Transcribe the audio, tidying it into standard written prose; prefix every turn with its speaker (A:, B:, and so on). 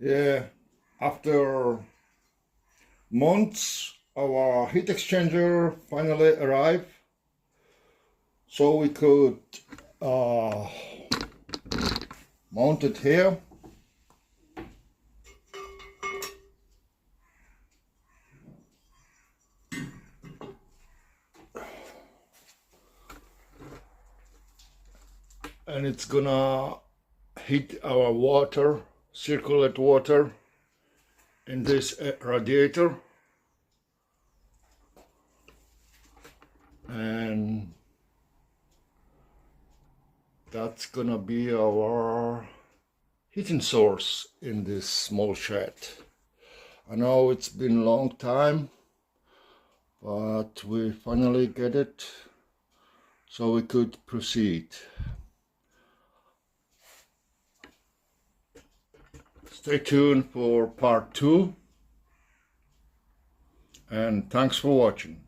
A: Yeah, after months, our heat exchanger finally arrived, so we could uh, mount it here. And it's gonna heat our water, circulate water in this radiator. And that's gonna be our heating source in this small shed. I know it's been a long time, but we finally get it, so we could proceed. Stay tuned for part 2, and thanks for watching.